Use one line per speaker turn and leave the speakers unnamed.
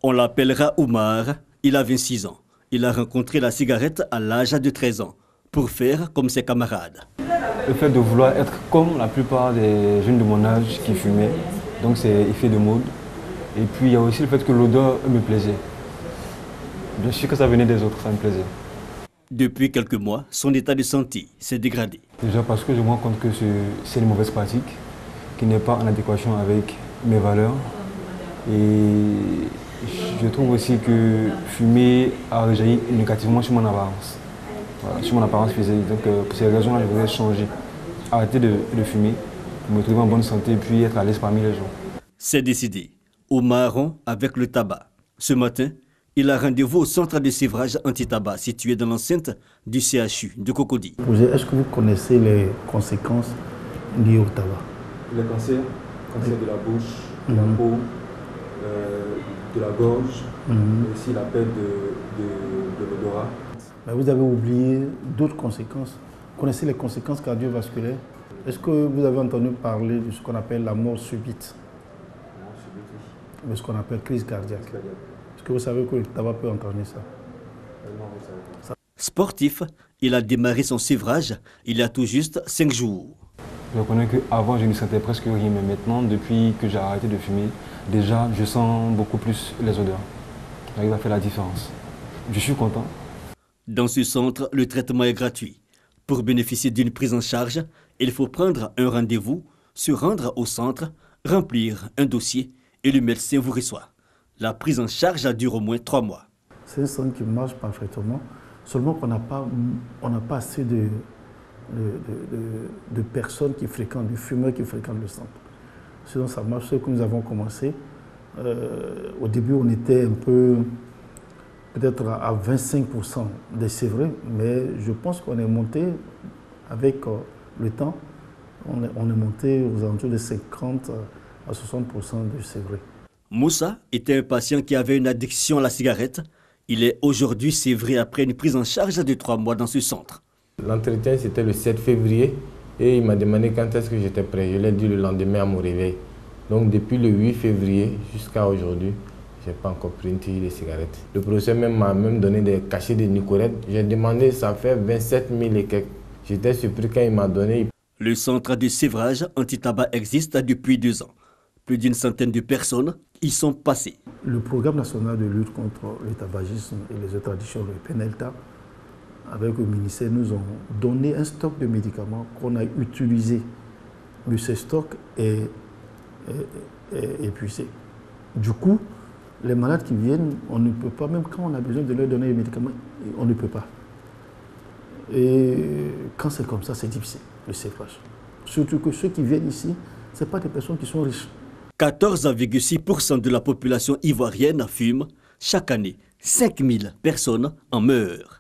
On l'appellera Oumar, il a 26 ans. Il a rencontré la cigarette à l'âge de 13 ans, pour faire comme ses camarades.
Le fait de vouloir être comme la plupart des jeunes de mon âge qui fumaient, donc c'est effet de mode. Et puis il y a aussi le fait que l'odeur me plaisait. Bien sûr que ça venait des autres, ça me plaisait.
Depuis quelques mois, son état de santé s'est dégradé.
Déjà parce que je me rends compte que c'est une mauvaise pratique, qui n'est pas en adéquation avec mes valeurs. Et je trouve aussi que fumer a rejailli négativement sur mon apparence. Voilà, sur mon apparence physique. Donc pour ces raisons-là, je voudrais changer. Arrêter de fumer, pour me trouver en bonne santé et puis être à l'aise parmi les gens.
C'est décidé. Oumar rompt avec le tabac. Ce matin, il a rendez-vous au centre de sévrage anti-tabac situé dans l'enceinte du CHU de Cocody.
Est-ce que vous connaissez les conséquences liées au tabac?
Les cancers de la bouche, de la peau, de la gorge, et aussi la perte de l'odorat.
Mais vous avez oublié d'autres conséquences. Vous connaissez les conséquences cardiovasculaires? Est-ce que vous avez entendu parler de ce qu'on appelle la mort subite?
Mort subite, oui.
De ce qu'on appelle crise cardiaque. Est-ce que vous savez que le tabac peut entraîner ça?
Sportif, il a démarré son sévrage il y a tout juste 5 jours.
Je reconnais qu'avant, je ne sentais presque rien, mais maintenant, depuis que j'ai arrêté de fumer, déjà, je sens beaucoup plus les odeurs. J'arrive à faire la différence. Je suis content.
Dans ce centre, le traitement est gratuit. Pour bénéficier d'une prise en charge, il faut prendre un rendez-vous, se rendre au centre, remplir un dossier et le médecin vous reçoit. La prise en charge dure au moins 3 mois.
C'est un centre qui marche parfaitement, seulement qu'on n'a pas assez de personnes qui fréquentent, de fumeurs qui fréquentent le centre. Sinon, ça marche. Ce que nous avons commencé, au début, on était un peu, peut-être à 25% des sévrés, mais je pense qu'on est monté avec le temps, on est monté aux alentours de 50 à 60% de sévrés.
Moussa était un patient qui avait une addiction à la cigarette. Il est aujourd'hui sévré après une prise en charge de 3 mois dans ce centre.
L'entretien, c'était le 7 février et il m'a demandé quand est-ce que j'étais prêt. Je l'ai dit le lendemain à mon réveil. Donc depuis le 8 février jusqu'à aujourd'hui, je n'ai pas encore pris une tige de cigarette. Le professeur m'a même donné des cachets de Nicorette. J'ai demandé, ça fait 27 000 et quelques. J'étais surpris quand il m'a donné.
Le centre de sévrage anti-tabac existe depuis 2 ans. Plus d'une centaine de personnes y sont passées.
Le programme national de lutte contre le tabagisme et les autres addictions, le PNLTA, avec le ministère, nous ont donné un stock de médicaments qu'on a utilisé. Mais ce stock est épuisé. Du coup, les malades qui viennent, on ne peut pas, même quand on a besoin de leur donner les médicaments, on ne peut pas. Et quand c'est comme ça, c'est difficile, le sévrage. Surtout que ceux qui viennent ici, ce ne sont pas des personnes qui sont riches.
14,6% de la population ivoirienne fume. Chaque année, 5000 personnes en meurent.